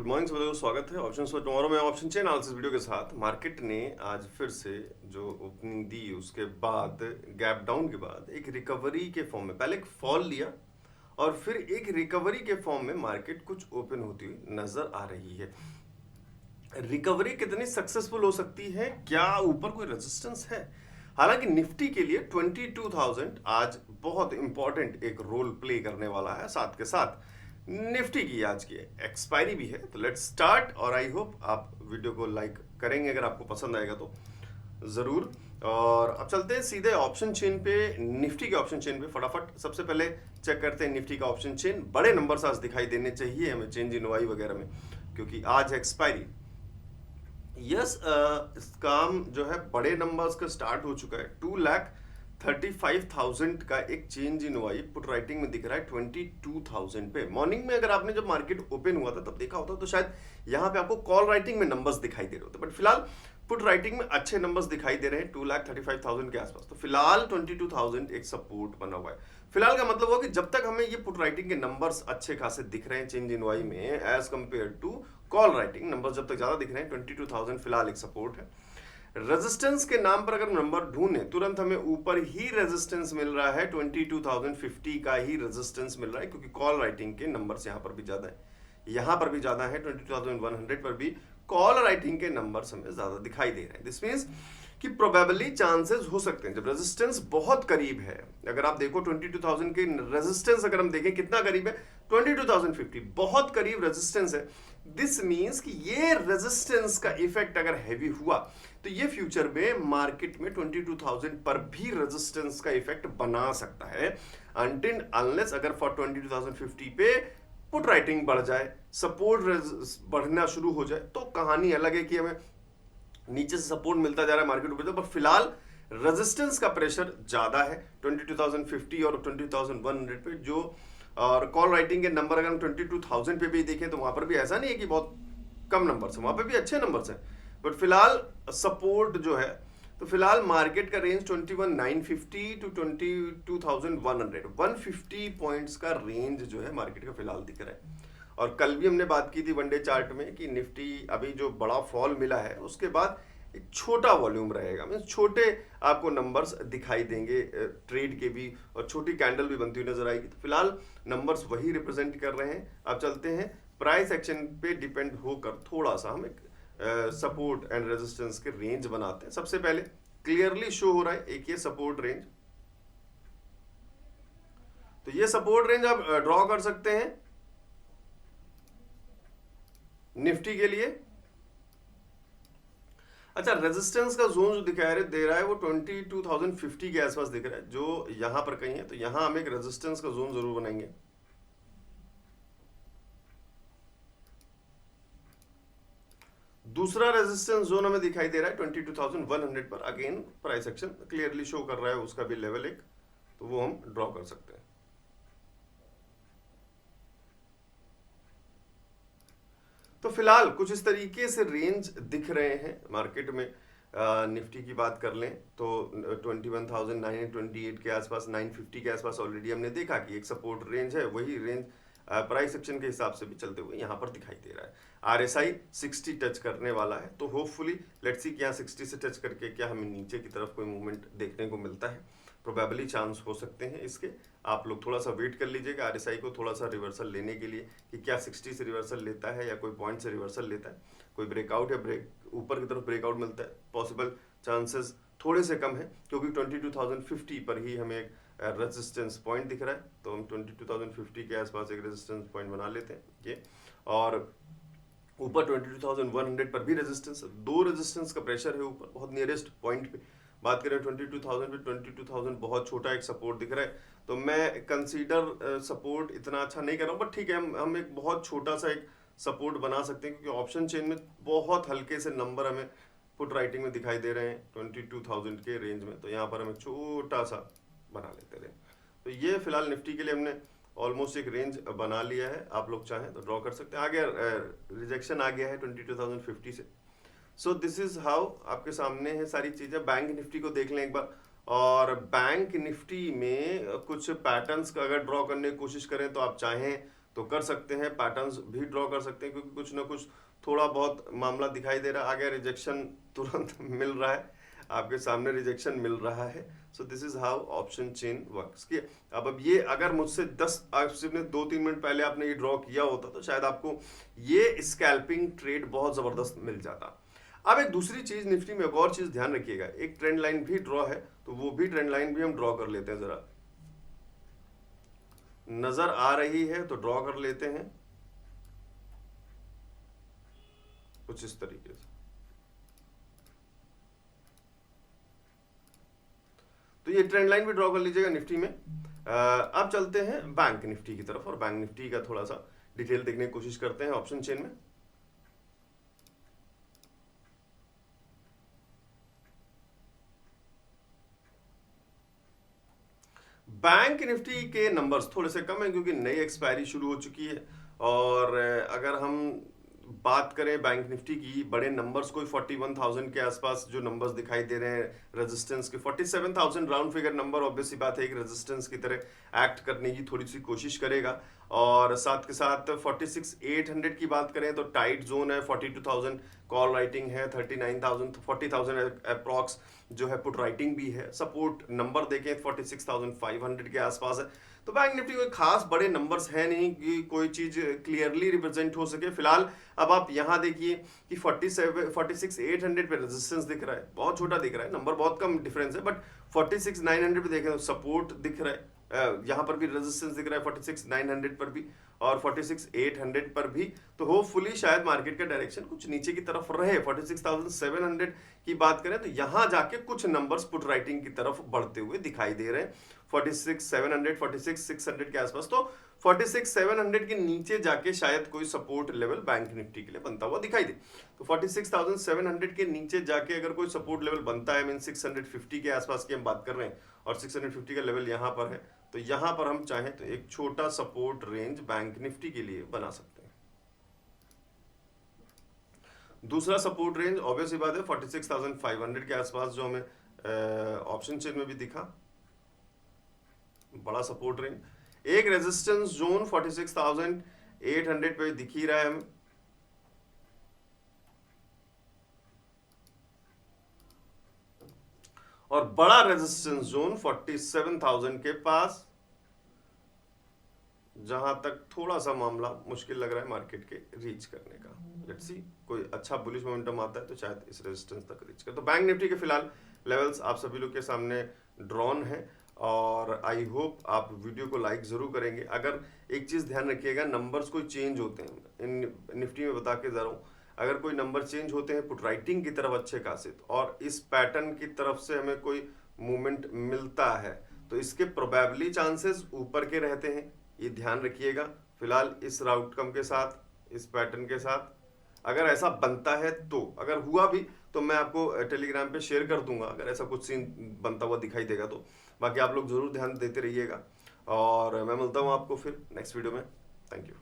Good morning सभी को स्वागत है ऑप्शन फॉर टुमारो में ऑप्शन चेन एनालिसिस वीडियो के साथ। मार्केट ने आज फिर से जो ओपनिंग दी उसके बाद गैप डाउन के बाद एक रिकवरी के फॉर्म में पहले एक फॉल लिया और फिर एक रिकवरी के फॉर्म में मार्केट कुछ ओपन होती हुई नजर आ रही है। रिकवरी कितनी सक्सेसफुल हो सकती है, क्या ऊपर कोई रेजिस्टेंस है? हालांकि निफ्टी के लिए 22,000 आज बहुत इंपॉर्टेंट एक रोल प्ले करने वाला है। साथ के साथ निफ्टी की आज की एक्सपायरी भी है। तो लेट्स स्टार्ट और आई होप आप वीडियो को लाइक करेंगे अगर आपको पसंद आएगा तो जरूर। और अब चलते हैं सीधे ऑप्शन चेन पे, निफ्टी के ऑप्शन चेन पे फटाफट। सबसे पहले चेक करते हैं निफ्टी का ऑप्शन चेन। बड़े नंबर्स आज दिखाई देने चाहिए हमें चेंज इन वाई वगैरह में, क्योंकि आज एक्सपायरी। यस, काम जो है बड़े नंबर्स का स्टार्ट हो चुका है। 2,35,000 का एक change in y put writing में दिख रहा है 22,000 पे। मॉर्निंग में अगर आपने जब मार्केट ओपन हुआ था तब देखा होता तो शायद यहाँ पे आपको कॉल राइटिंग में नंबर्स दिखाई दे रहे होते, बट फिलहाल पुट राइटिंग में अच्छे नंबर्स दिखाई दे रहे हैं 2,35,000 के आसपास। तो फिलहाल 22,000 एक सपोर्ट बना हुआ है। फिलहाल का मतलब हुआ कि जब तक हमें ये पुट राइटिंग के नंबर्स अच्छे खासे दिख रहे हैं चेंज इन वाई में as compare to call writing numbers जब तक ज्यादा दिख रहे हैं, 22,000 फिलहाल एक सपोर्ट है। रेजिस्टेंस के नाम पर अगर नंबर ढूंढे तुरंत हमें ऊपर ही रेजिस्टेंस मिल रहा है, 22,050 का ही रेजिस्टेंस मिल रहा है, क्योंकि कॉल राइटिंग के नंबर्स यहाँ पर भी ज्यादा है, यहाँ पर भी ज्यादा है। 22,100 पर भी कॉल राइटिंग के नंबर्स हमें ज्यादा दिखाई दे रहे हैं। दिस मीन्स कि प्रोबेबली चांसेस हो सकते हैं जब रेजिस्टेंस बहुत करीब है। अगर आप देखो 22,000 के रेजिस्टेंस अगर हम देखें कितना करीब है, 22,050 बहुत करीब रेजिस्टेंस है। दिस मीन्स कि ये रेजिस्टेंस का इफेक्ट अगर हैवी हुआ तो ये फ्यूचर में मार्केट में 22,000 पर भी रेजिस्टेंस का इफेक्ट बना सकता है, अनटिल अनलेस अगर फॉर 22,050 पे पुट राइटिंग बढ़ जाए, सपोर्ट बढ़ना शुरू हो जाए, तो कहानी अलग है कि हमें नीचे से सपोर्ट मिलता जा रहा है, मार्केट ऊपर। पर फिलहाल रेजिस्टेंस का प्रेशर ज्यादा है 22,050 और 22,100 पे जो। और कॉल राइटिंग के नंबर अगर हम 22,000 पे भी देखें तो वहां पर भी ऐसा नहीं है कि बहुत कम नंबर्स है, वहां पे भी अच्छे नंबर्स हैं, बट फिलहाल सपोर्ट जो है, तो फिलहाल मार्केट का रेंज 21,950 टू 22,100, 150 पॉइंट्स का रेंज जो है मार्केट का फिलहाल दिख रहा है। और कल भी हमने बात की थी वनडे चार्ट में कि निफ्टी अभी जो बड़ा फॉल मिला है उसके बाद एक छोटा वॉल्यूम रहेगा, मीन छोटे आपको नंबर्स दिखाई देंगे ट्रेड के भी, और छोटी कैंडल भी बनती हुई नजर आएगी। तो फिलहाल नंबर्स वही रिप्रेजेंट कर रहे हैं। अब चलते हैं प्राइस एक्शन पे डिपेंड होकर थोड़ा सा हम एक सपोर्ट एंड रेजिस्टेंस के रेंज बनाते हैं। सबसे पहले क्लियरली शो हो रहा है एक ये सपोर्ट रेंज, तो ये सपोर्ट रेंज आप ड्रॉ कर सकते हैं निफ्टी के लिए। अच्छा, रेजिस्टेंस का जोन जो दिखाई दे रहा है वो 22,050 के आसपास दिख रहा है, जो यहां पर कहीं है, तो यहां हम एक रेजिस्टेंस का जोन जरूर बनाएंगे। दूसरा रेजिस्टेंस जोन हमें दिखाई दे रहा है 22,100 पर। Again price action clearly show कर रहा है उसका भी लेवल एक, तो वो हम ड्रॉ कर सकते हैं। तो फिलहाल कुछ इस तरीके से रेंज दिख रहे हैं मार्केट में। निफ्टी की बात कर लें तो 21,928 के आसपास, 950 के आसपास ऑलरेडी हमने देखा कि एक सपोर्ट रेंज है, वही रेंज प्राइस एक्शन के हिसाब से भी चलते हुए यहाँ पर दिखाई दे रहा है। आरएसआई 60 टच करने वाला है, तो होपफुली लेट्स सी क्या 60 से टच करके क्या हमें नीचे की तरफ कोई मूवमेंट देखने को मिलता है। प्रोबेबली चांस हो सकते हैं इसके, आप लोग थोड़ा सा वेट कर लीजिएगा आरएसआई को थोड़ा सा रिवर्सल लेने के लिए कि क्या 60 से रिवर्सल लेता है या कोई पॉइंट से रिवर्सल लेता है, कोई ब्रेकआउट या ब्रेक ऊपर की तरफ ब्रेकआउट मिलता है। पॉसिबल चांसेस थोड़े से कम है क्योंकि 22,050 पर ही हमें एक रेजिस्टेंस पॉइंट दिख रहा है, तो हम 22,050 के आसपास एक रेजिस्टेंस पॉइंट बना लेते हैं ये। और ऊपर 22,100 पर भी रेजिस्टेंस, दो रेजिस्टेंस का प्रेशर है ऊपर बहुत नियरेस्ट पॉइंट पे। बात करें 22,000 पे, 22,000 बहुत छोटा एक सपोर्ट दिख रहा है, तो मैं कंसीडर सपोर्ट इतना अच्छा नहीं कर रहा हूँ, बट ठीक है हम एक बहुत छोटा सा एक सपोर्ट बना सकते हैं, क्योंकि ऑप्शन चेन में बहुत हल्के से नंबर हमें पुट राइटिंग में दिखाई दे रहे हैं 22,000 के रेंज में, तो यहाँ पर हमें छोटा सा बना लेते रहे। तो ये फिलहाल निफ्टी के लिए हमने ऑलमोस्ट एक रेंज बना लिया है, आप लोग चाहें तो ड्रॉ कर सकते हैं। आ गया रिजेक्शन आ गया है 22,050 से। सो दिस इज हाउ आपके सामने है सारी चीजें। बैंक निफ्टी को देख लें एक बार, और बैंक निफ्टी में कुछ पैटर्न्स का अगर ड्रॉ करने की कोशिश करें तो आप चाहें तो कर सकते हैं, पैटर्न्स भी ड्रॉ कर सकते हैं, क्योंकि कुछ ना कुछ थोड़ा बहुत मामला दिखाई दे रहा है। आगे रिजेक्शन तुरंत मिल रहा है, आपके सामने रिजेक्शन मिल रहा है। So this is how option chain works. अब ये अगर मुझसे 10 आपने 2-3 मिनट पहले आपने ये ड्रॉ किया होता तो शायद आपको ये स्कैल्पिंग ट्रेड बहुत जबरदस्त मिल जाता। अब एक दूसरी चीज निफ्टी में, एक और चीज ध्यान रखिएगा, एक ट्रेंड लाइन भी ड्रॉ है, तो वो भी ट्रेंड लाइन भी हम ड्रॉ कर लेते हैं। जरा नजर आ रही है तो ड्रॉ कर लेते हैं कुछ इस तरीके से। तो ये ट्रेंड लाइन भी ड्रॉ कर लीजिएगा निफ्टी में। अब चलते हैं बैंक निफ्टी की तरफ, और बैंक निफ्टी का थोड़ा सा डिटेल देखने की कोशिश करते हैं ऑप्शन चेन में। बैंक निफ्टी के नंबर्स थोड़े से कम है क्योंकि नई एक्सपायरी शुरू हो चुकी है। और अगर हम बात करें बैंक निफ्टी की, बड़े नंबर्स कोई 41,000 के आसपास जो नंबर्स दिखाई दे रहे हैं रेजिस्टेंस के, 47,000 राउंड फिगर नंबर ऑब्वियसली बात है एक रेजिस्टेंस की तरह एक्ट करने की थोड़ी सी कोशिश करेगा। और साथ के साथ 46,800 की बात करें तो टाइट जोन है, 42,000 कॉल राइटिंग है, 39,000 40,000 अप्रॉक्स जो है पुट राइटिंग भी है। सपोर्ट नंबर देखें 46,500 के आसपास है। तो बैंक निफ्टी कोई खास बड़े नंबर्स है नहीं कि कोई चीज क्लियरली रिप्रेजेंट हो सके फिलहाल। अब आप यहां देखिए कि 46,800 पे रेजिस्टेंस दिख रहा है, बहुत छोटा दिख रहा है, नंबर बहुत कम डिफरेंस है, बट 46,900 पे देखें तो सपोर्ट दिख रहा है, यहां पर भी रेजिस्टेंस दिख रहा है 46,900 पर भी और 46,800 पर भी। तो होपफुली शायद मार्केट का डायरेक्शन कुछ नीचे की तरफ रहे। 46,700 की बात करें तो यहां जाके कुछ नंबर्स पुट राइटिंग की तरफ बढ़ते हुए दिखाई दे रहे हैं 46,700 46,600 के आसपास। तो 46,700 के नीचे जाके शायद कोई सपोर्ट लेवल बैंक निफ्टी के लिए बनता हुआ दिखाई दे। तो 46,700 के नीचे जाके अगर कोई सपोर्ट लेवल बनता है, मीन 650 के आसपास की हम बात कर रहे हैं और 650 का लेवल यहां पर है, तो यहां पर हम चाहें तो एक छोटा सपोर्ट रेंज बैंक निफ्टी के लिए बना सकते हैं। दूसरा सपोर्ट रेंज ऑब्वियसली बात है 46,500 के आसपास जो हमें ऑप्शन चेन में भी दिखा, बड़ा सपोर्ट रेंज। एक रेजिस्टेंस जोन 46,800 पे दिख ही रहा है हमें, और बड़ा रेजिस्टेंस जोन 47,000 के पास, जहां तक थोड़ा सा मामला मुश्किल लग रहा है मार्केट के रीच करने का। लेट्स सी कोई अच्छा बुलिश मोमेंटम आता है तो शायद इस रेजिस्टेंस तक रीच कर। तो बैंक निफ्टी के फिलहाल लेवल्स आप सभी लोग के सामने ड्रॉन है, और आई होप आप वीडियो को लाइक जरूर करेंगे। अगर एक चीज ध्यान रखिएगा, नंबर्स कोई चेंज होते हैं, इन निफ्टी में बता के जा रहा हूं, अगर कोई नंबर चेंज होते हैं पुट राइटिंग की तरफ अच्छे खासे, और इस पैटर्न की तरफ से हमें कोई मूवमेंट मिलता है तो इसके प्रोबेबली चांसेस ऊपर के रहते हैं, ये ध्यान रखिएगा। फिलहाल इस आउटकम के साथ, इस पैटर्न के साथ अगर ऐसा बनता है, तो अगर हुआ भी तो मैं आपको टेलीग्राम पे शेयर कर दूंगा अगर ऐसा कुछ सीन बनता हुआ दिखाई देगा तो। बाकी आप लोग जरूर ध्यान देते रहिएगा, और मैं मिलता हूँ आपको फिर नेक्स्ट वीडियो में। Thank you.